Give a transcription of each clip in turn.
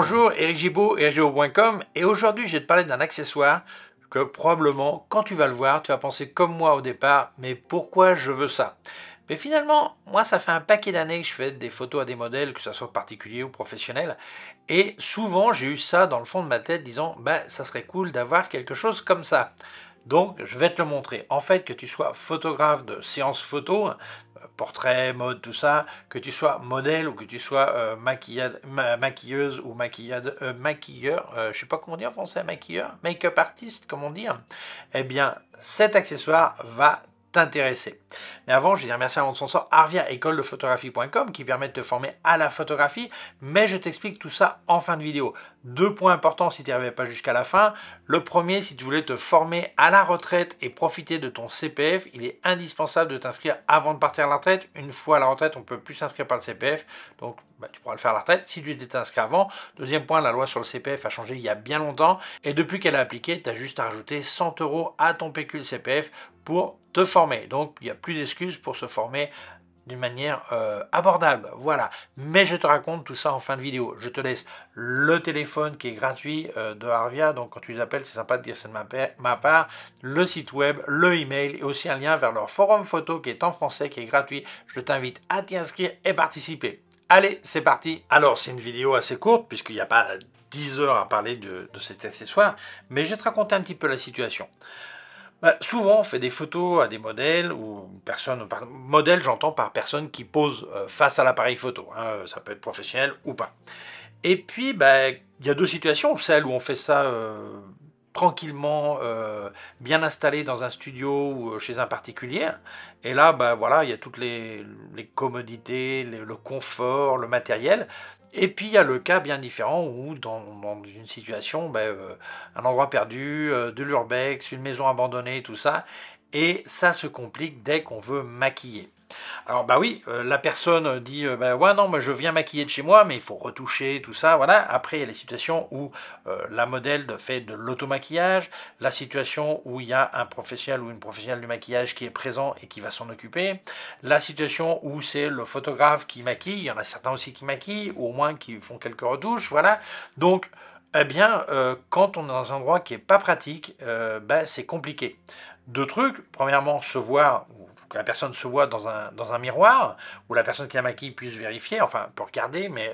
Bonjour, Eric Gibaud, ericgibaud.com, et aujourd'hui je vais te parler d'un accessoire que probablement quand tu vas le voir, tu vas penser comme moi au départ, mais pourquoi je veux ça? Mais finalement, moi ça fait un paquet d'années que je fais des photos à des modèles, que ce soit particulier ou professionnel, et souvent j'ai eu ça dans le fond de ma tête disant, bah ça serait cool d'avoir quelque chose comme ça. Donc, je vais te le montrer. En fait, que tu sois photographe de séances photo, portrait, mode, tout ça, que tu sois modèle ou que tu sois maquilleuse ou maquilleur, je sais pas comment dire en français, maquilleur, make-up artiste, comment dire, eh bien, cet accessoire va t'intéresser. Mais avant, je vais dire merci à mon sponsor Arvia, écoledephotographie.com, qui permet de te former à la photographie, mais je t'explique tout ça en fin de vidéo. Deux points importants si tu n'y arrivais pas jusqu'à la fin. Le premier, si tu voulais te former à la retraite et profiter de ton CPF, il est indispensable de t'inscrire avant de partir à la retraite. Une fois à la retraite, on ne peut plus s'inscrire par le CPF, donc tu pourras le faire à la retraite si tu t'étais inscrit avant. Deuxième point, la loi sur le CPF a changé il y a bien longtemps, et depuis qu'elle est appliquée, tu as juste à rajouter 100 € à ton pécule CPF pour te former. Donc, il n'y a plus d'excuses pour se former d'une manière abordable, voilà. Mais je te raconte tout ça en fin de vidéo. Je te laisse le téléphone qui est gratuit de Arvia, donc quand tu les appelles, c'est sympa de dire c'est de ma part, le site web, le email et aussi un lien vers leur forum photo qui est en français, qui est gratuit. Je t'invite à t'y inscrire et participer. Allez, c'est parti. Alors, c'est une vidéo assez courte puisqu'il n'y a pas 10 heures à parler de cet accessoire, mais je vais te raconter un petit peu la situation. Souvent, on fait des photos à des modèles, ou personnes, modèle j'entends par personne qui pose face à l'appareil photo, hein, ça peut être professionnel ou pas. Et puis, il y a deux situations, celle où on fait ça tranquillement, bien installé dans un studio ou chez un particulier, et là, voilà, il y a toutes les commodités, le confort, le matériel. Et puis il y a le cas bien différent où dans une situation, un endroit perdu, de l'urbex, une maison abandonnée, tout ça, et ça se complique dès qu'on veut maquiller. Alors oui, la personne dit ouais non, moi je viens maquiller de chez moi, mais il faut retoucher tout ça, voilà. Après il y a les situations où la modèle fait de l'automaquillage, la situation où il y a un professionnel ou une professionnelle du maquillage qui est présent et qui va s'en occuper, la situation où c'est le photographe qui maquille, il y en a certains aussi qui maquillent, ou au moins qui font quelques retouches, voilà. Donc eh bien, quand on est dans un endroit qui n'est pas pratique, c'est compliqué. Deux trucs, premièrement, se voir, que la personne se voit dans un miroir, où la personne qui la maquille puisse vérifier, enfin, peut regarder, mais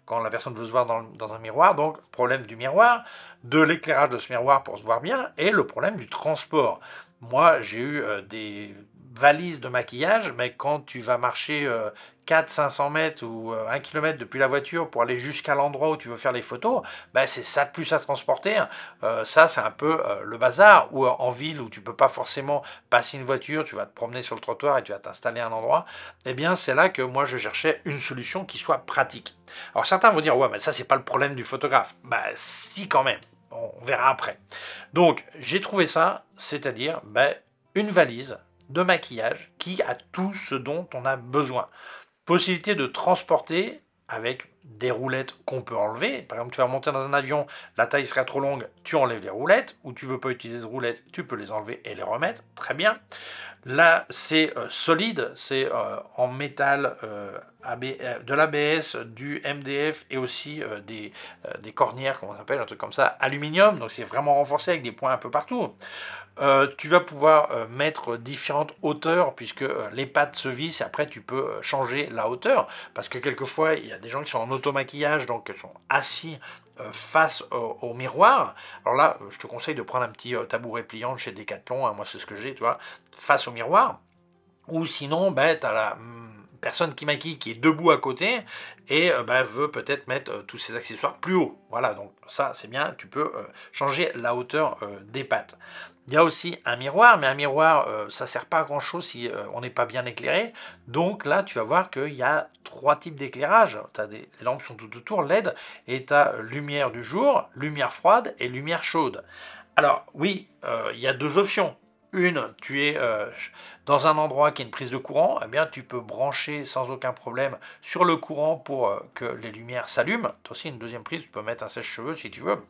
quand la personne veut se voir dans un miroir, donc problème du miroir, de l'éclairage de ce miroir pour se voir bien, et le problème du transport. Moi, j'ai eu des valises de maquillage, mais quand tu vas marcher 400-500 mètres ou 1 km depuis la voiture pour aller jusqu'à l'endroit où tu veux faire les photos, c'est ça de plus à transporter. Ça, c'est un peu le bazar. Ou en ville où tu ne peux pas forcément passer une voiture, tu vas te promener sur le trottoir et tu vas t'installer à un endroit, eh bien, c'est là que moi, je cherchais une solution qui soit pratique. Alors, certains vont dire, ouais, mais ça, c'est pas le problème du photographe. Si, quand même. On verra après. Donc, j'ai trouvé ça, c'est-à-dire une valise de maquillage qui a tout ce dont on a besoin. Possibilité de transporter avec des roulettes qu'on peut enlever. Par exemple, tu vas monter dans un avion, la taille sera trop longue, tu enlèves les roulettes, ou tu veux pas utiliser ces roulettes, tu peux les enlever et les remettre, très bien. Là, c'est solide, c'est en métal, de l'ABS, du MDF et aussi des cornières, comment ça s'appelle, un truc comme ça, aluminium, donc c'est vraiment renforcé avec des points un peu partout. Tu vas pouvoir mettre différentes hauteurs puisque les pattes se vissent et après tu peux changer la hauteur parce que quelquefois il y a des gens qui sont en automaquillage donc sont assis face au miroir. Alors là, je te conseille de prendre un petit tabouret pliant chez Decathlon, hein, moi c'est ce que j'ai, tu vois, face au miroir. Ou sinon, tu as la personne qui maquille qui est debout à côté et veut peut-être mettre tous ses accessoires plus haut. Voilà, donc ça c'est bien, tu peux changer la hauteur des pattes. Il y a aussi un miroir, mais un miroir, ça ne sert pas à grand chose si on n'est pas bien éclairé. Donc là, tu vas voir qu'il y a trois types d'éclairage. Les lampes sont tout autour, LED, et tu as lumière du jour, lumière froide et lumière chaude. Alors oui, il y a deux options. tu es dans un endroit qui a une prise de courant, eh bien tu peux brancher sans aucun problème sur le courant pour que les lumières s'allument. Tu as aussi une deuxième prise, tu peux mettre un sèche-cheveux si tu veux.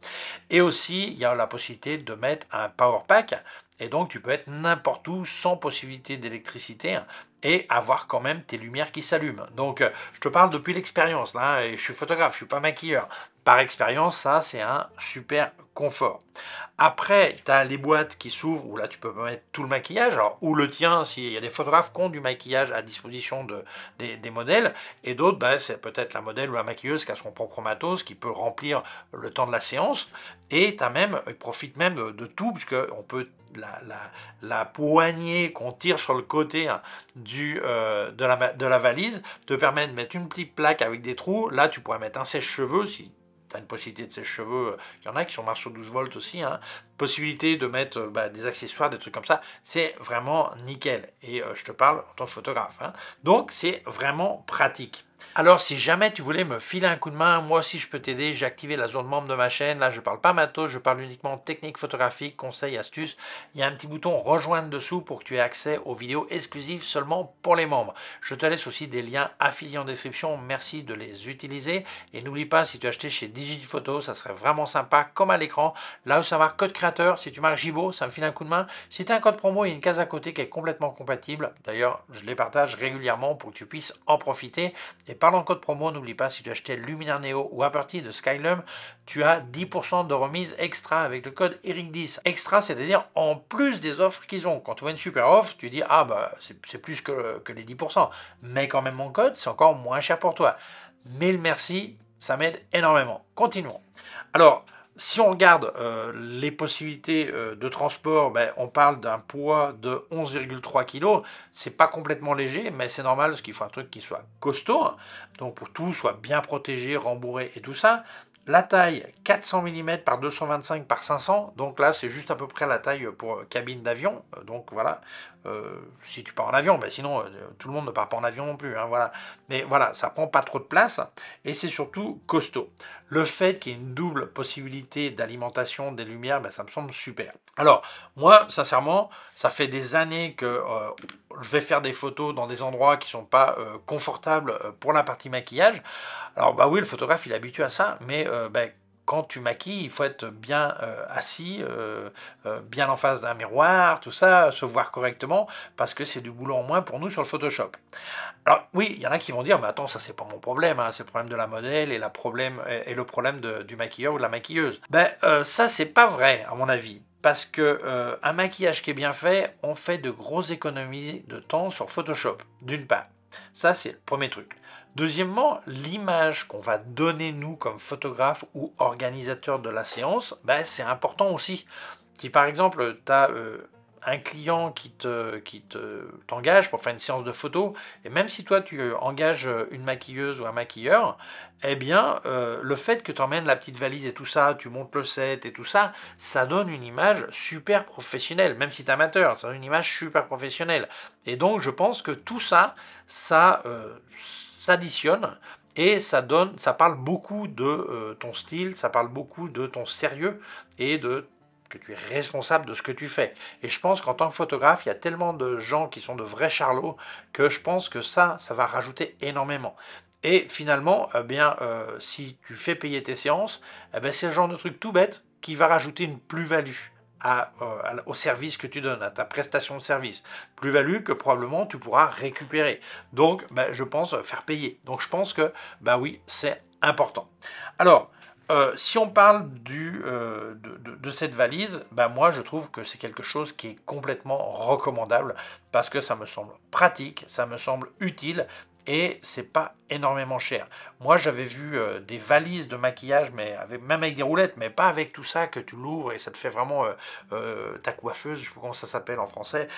Et aussi, il y a la possibilité de mettre un power pack. Et donc, tu peux être n'importe où sans possibilité d'électricité et avoir quand même tes lumières qui s'allument. Donc, je te parle depuis l'expérience, là, et je suis photographe, je ne suis pas maquilleur. Par expérience, ça, c'est un super confort. Après, tu as les boîtes qui s'ouvrent où là, tu peux mettre tout le maquillage, alors, ou le tien, s'il y a des photographes qui ont du maquillage à disposition des modèles, et d'autres, bah, c'est peut-être la modèle ou la maquilleuse qui a son propre matos, qui peut remplir le temps de la séance, et ils profitent même de tout, puisque on peut la poignée qu'on tire sur le côté de la valise te permet de mettre une petite plaque avec des trous. Là, tu pourrais mettre un sèche-cheveux si tu as une possibilité de sèche-cheveux. Il y en a qui sont marche sur 12 volts aussi. Possibilité de mettre des accessoires, des trucs comme ça. C'est vraiment nickel. Et je te parle en tant que photographe. Donc, c'est vraiment pratique. Alors, si jamais tu voulais me filer un coup de main, moi aussi je peux t'aider. J'ai activé la zone membre de ma chaîne. Là, je ne parle pas matos, je parle uniquement technique photographique, conseils, astuces. Il y a un petit bouton rejoindre dessous pour que tu aies accès aux vidéos exclusives seulement pour les membres. Je te laisse aussi des liens affiliés en description. Merci de les utiliser. Et n'oublie pas, si tu as acheté chez Digiphoto, ça serait vraiment sympa, comme à l'écran. Là où ça marque code créateur, si tu marques Gibo, ça me file un coup de main. Si tu as un code promo, il y a une case à côté qui est complètement compatible. D'ailleurs, je les partage régulièrement pour que tu puisses en profiter. Et parlant de code promo, n'oublie pas, si tu achetais Luminaire Neo ou à partir de Skylum, tu as 10% de remise extra avec le code ERIC10. Extra, c'est-à-dire en plus des offres qu'ils ont. Quand tu vois une super offre, tu dis, ah bah c'est plus que les 10%. Mais quand même mon code, c'est encore moins cher pour toi. Mille merci, ça m'aide énormément. Continuons. Alors, si on regarde les possibilités de transport, on parle d'un poids de 11,3 kg. C'est pas complètement léger, mais c'est normal parce qu'il faut un truc qui soit costaud. Donc pour que tout soit bien protégé, rembourré et tout ça. La taille 400 mm par 225 par 500. Donc là, c'est juste à peu près la taille pour cabine d'avion. Donc voilà, si tu pars en avion, sinon tout le monde ne part pas en avion non plus. Voilà. Mais voilà, ça prend pas trop de place et c'est surtout costaud. Le fait qu'il y ait une double possibilité d'alimentation des lumières, ça me semble super. Alors, moi, sincèrement, ça fait des années que je vais faire des photos dans des endroits qui ne sont pas confortables pour la partie maquillage. Alors, oui, le photographe, il est habitué à ça, mais quand tu maquilles, il faut être bien assis, bien en face d'un miroir, tout ça, se voir correctement, parce que c'est du boulot en moins pour nous sur le Photoshop. Alors oui, il y en a qui vont dire, mais attends, ça c'est pas mon problème, c'est le problème de la modèle et le problème du maquilleur ou de la maquilleuse. Ça c'est pas vrai à mon avis, parce que un maquillage qui est bien fait, on fait de grosses économies de temps sur Photoshop, d'une part. Ça c'est le premier truc. Deuxièmement, l'image qu'on va donner nous comme photographe ou organisateur de la séance, c'est important aussi. Si par exemple tu as un client qui t'engage pour faire une séance de photo, et même si toi tu engages une maquilleuse ou un maquilleur, eh bien le fait que tu emmènes la petite valise et tout ça, tu montes le set et tout ça, ça donne une image super professionnelle, même si tu es amateur, ça donne une image super professionnelle. Et donc je pense que tout ça, ça s'additionne et ça parle beaucoup de ton style, ça parle beaucoup de ton sérieux et que tu es responsable de ce que tu fais. Et je pense qu'en tant que photographe, il y a tellement de gens qui sont de vrais charlots que je pense que ça va rajouter énormément. Et finalement, si tu fais payer tes séances, c'est le genre de truc tout bête qui va rajouter une plus-value au service que tu donnes, à ta prestation de service. Plus-value que probablement tu pourras récupérer. Donc, je pense faire payer. Donc, je pense que, oui, c'est important. Alors, si on parle de cette valise, moi je trouve que c'est quelque chose qui est complètement recommandable parce que ça me semble pratique, ça me semble utile et c'est pas énormément cher. Moi j'avais vu des valises de maquillage, même avec des roulettes, mais pas avec tout ça que tu l'ouvres et ça te fait vraiment ta coiffeuse, je sais pas comment ça s'appelle en français,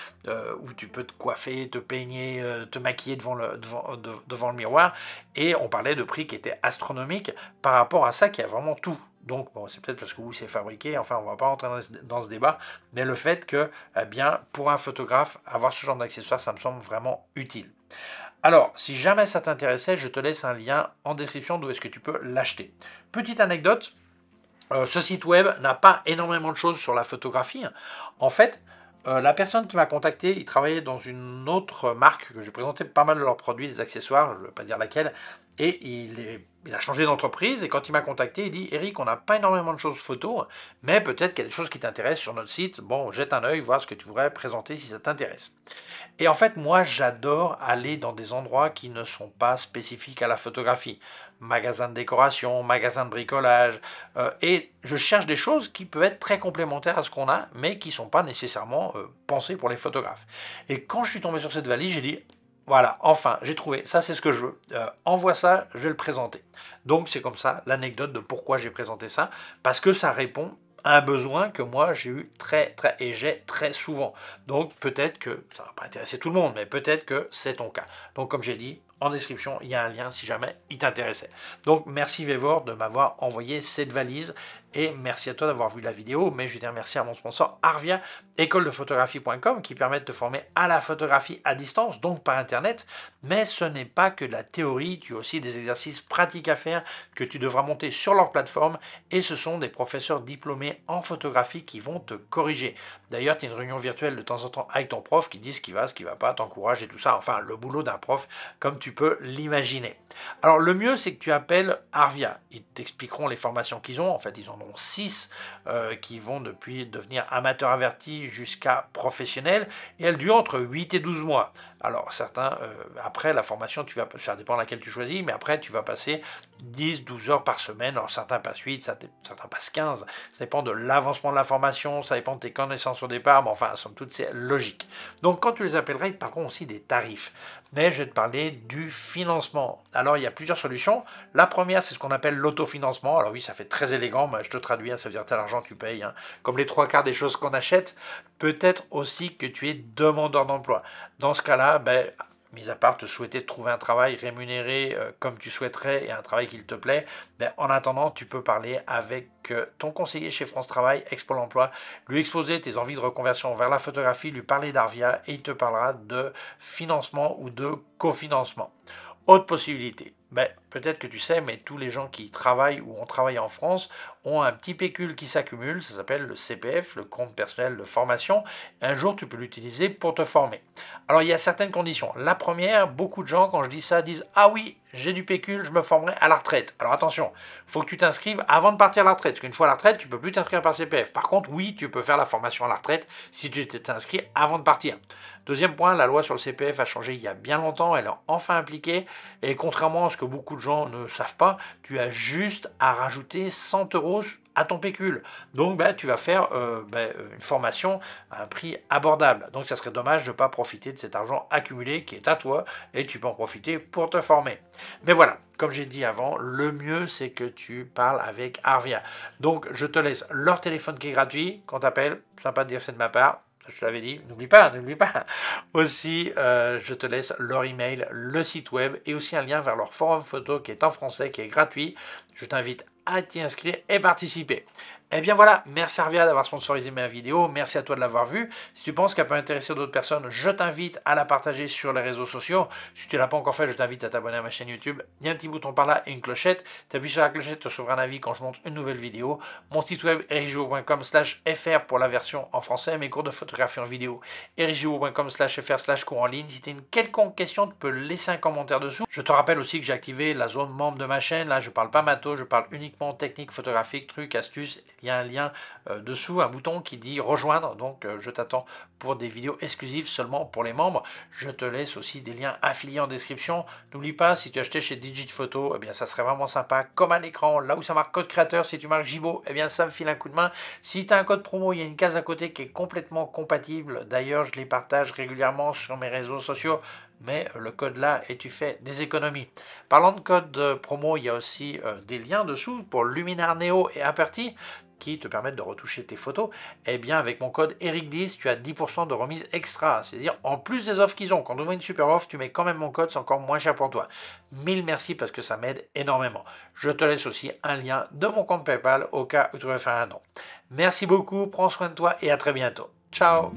où tu peux te coiffer, te peigner, te maquiller devant le miroir. Et on parlait de prix qui étaient astronomiques par rapport à ça qui a vraiment tout. Donc, c'est peut-être parce que oui, c'est fabriqué, enfin, on ne va pas rentrer dans ce débat, mais le fait que, pour un photographe, avoir ce genre d'accessoires, ça me semble vraiment utile. Alors, si jamais ça t'intéressait, je te laisse un lien en description d'où est-ce que tu peux l'acheter. Petite anecdote, ce site web n'a pas énormément de choses sur la photographie. En fait, La personne qui m'a contacté, il travaillait dans une autre marque que j'ai présenté pas mal de leurs produits, des accessoires, je ne vais pas dire laquelle, et il a changé d'entreprise. Et quand il m'a contacté, il dit: Eric, on n'a pas énormément de choses photo, mais peut-être qu'il y a des choses qui t'intéressent sur notre site. Bon, jette un œil, voir ce que tu voudrais présenter si ça t'intéresse. Et en fait, moi, j'adore aller dans des endroits qui ne sont pas spécifiques à la photographie. Magasins de décoration, magasins de bricolage. Et je cherche des choses qui peuvent être très complémentaires à ce qu'on a, mais qui ne sont pas nécessairement pensées pour les photographes. Et quand je suis tombé sur cette valise, j'ai dit: voilà, enfin, j'ai trouvé, ça c'est ce que je veux. Envoie ça, je vais le présenter. Donc c'est comme ça l'anecdote de pourquoi j'ai présenté ça, parce que ça répond à un besoin que moi j'ai eu et j'ai très souvent. Donc peut-être que ça va pas intéresser tout le monde, mais peut-être que c'est ton cas. Donc comme j'ai dit, en description, il y a un lien si jamais il t'intéressait. Donc merci Vevor de m'avoir envoyé cette valise et merci à toi d'avoir vu la vidéo, mais je tiens à remercier à mon sponsor Arvia, écoledefotographie.com, qui permet de te former à la photographie à distance, donc par internet. Mais ce n'est pas que de la théorie, tu as aussi des exercices pratiques à faire que tu devras monter sur leur plateforme, et ce sont des professeurs diplômés en photographie qui vont te corriger. D'ailleurs, tu as une réunion virtuelle de temps en temps avec ton prof qui dit ce qui va pas, t'encourage et tout ça. Enfin, le boulot d'un prof, comme tu peux l'imaginer. Alors, le mieux, c'est que tu appelles Arvia. Ils t'expliqueront les formations qu'ils ont. En fait, ils en ont 6 qui vont depuis devenir amateur averti jusqu'à professionnel. Et elles durent entre 8 et 12 mois. Alors, certains, après la formation, ça dépend de laquelle tu choisis, mais après, tu vas passer 10-12 heures par semaine. Alors, certains passent 8, certains passent 15. Ça dépend de l'avancement de la formation, ça dépend de tes connaissances au départ, mais enfin, somme toute, c'est logique. Donc, quand tu les appelleras, ils te parleront aussi des tarifs. Mais je vais te parler du financement. Alors, il y a plusieurs solutions. La première, c'est ce qu'on appelle l'autofinancement. Alors oui, ça fait très élégant, mais je te traduis, ça veut dire tel argent tu payes. Comme les 3 quarts des choses qu'on achète. Peut-être aussi que tu es demandeur d'emploi. Dans ce cas-là, mis à part te souhaiter trouver un travail rémunéré comme tu souhaiterais et un travail qui te plaît, en attendant, tu peux parler avec ton conseiller chez France Travail, Expol Emploi, lui exposer tes envies de reconversion vers la photographie, lui parler d'Arvia et il te parlera de financement ou de cofinancement. Autre possibilité, peut-être que tu sais, mais tous les gens qui travaillent ou ont travaillé en France ont un petit pécule qui s'accumule, ça s'appelle le CPF, le compte personnel de formation. Un jour, tu peux l'utiliser pour te former. Alors, il y a certaines conditions. La première, beaucoup de gens, quand je dis ça, disent: ah oui, j'ai du pécule, je me formerai à la retraite. Alors attention, il faut que tu t'inscrives avant de partir à la retraite, parce qu'une fois à la retraite, tu ne peux plus t'inscrire par CPF. Par contre, oui, tu peux faire la formation à la retraite si tu t'es inscrit avant de partir. Deuxième point, la loi sur le CPF a changé il y a bien longtemps, elle est enfin appliquée, et contrairement à ce que beaucoup de gens ne savent pas, tu as juste à rajouter 100 € à ton pécule. Donc tu vas faire une formation à un prix abordable. Donc ça serait dommage de ne pas profiter de cet argent accumulé qui est à toi et tu peux en profiter pour te former. Mais voilà, comme j'ai dit avant, le mieux c'est que tu parles avec Arvia. Donc je te laisse leur téléphone qui est gratuit quand tu appelles, sympa de dire c'est de ma part. Je te l'avais dit, n'oublie pas. Aussi, je te laisse leur email, le site web et aussi un lien vers leur forum photo qui est en français, qui est gratuit. Je t'invite à t'y inscrire et participer. Et bien voilà, merci Arvia d'avoir sponsorisé ma vidéo, merci à toi de l'avoir vue. Si tu penses qu'elle peut intéresser d'autres personnes, je t'invite à la partager sur les réseaux sociaux. Si tu ne l'as pas encore fait, je t'invite à t'abonner à ma chaîne YouTube. Il y a un petit bouton par là et une clochette. Tu appuies sur la clochette, tu recevras un avis quand je monte une nouvelle vidéo. Mon site web ericgiraud.com/fr pour la version en français, mes cours de photographie en vidéo, ericgiraud.com/fr/cours en ligne. Si tu as une quelconque question, tu peux laisser un commentaire dessous. Je te rappelle aussi que j'ai activé la zone membre de ma chaîne. Là, je ne parle pas matos, je parle uniquement technique photographique, trucs, astuces. Il y a un lien dessous, un bouton qui dit rejoindre, donc je t'attends pour des vidéos exclusives seulement pour les membres. Je te laisse aussi des liens affiliés en description. N'oublie pas, si tu achetais chez Digitphoto, eh bien ça serait vraiment sympa, comme un écran, là où ça marque code créateur, si tu marques Gibo, eh bien ça me file un coup de main. Si tu as un code promo, il y a une case à côté qui est complètement compatible. D'ailleurs, je les partage régulièrement sur mes réseaux sociaux. Mais le code là et tu fais des économies. Parlant de code promo, il y a aussi des liens dessous pour Luminar Neo et Aperti qui te permettent de retoucher tes photos. Eh bien, avec mon code ERIC10, tu as 10% de remise extra. C'est-à-dire, en plus des offres qu'ils ont, quand on voit une super offre, tu mets quand même mon code, c'est encore moins cher pour toi. Mille merci parce que ça m'aide énormément. Je te laisse aussi un lien de mon compte PayPal au cas où tu veux faire un don. Merci beaucoup, prends soin de toi et à très bientôt. Ciao!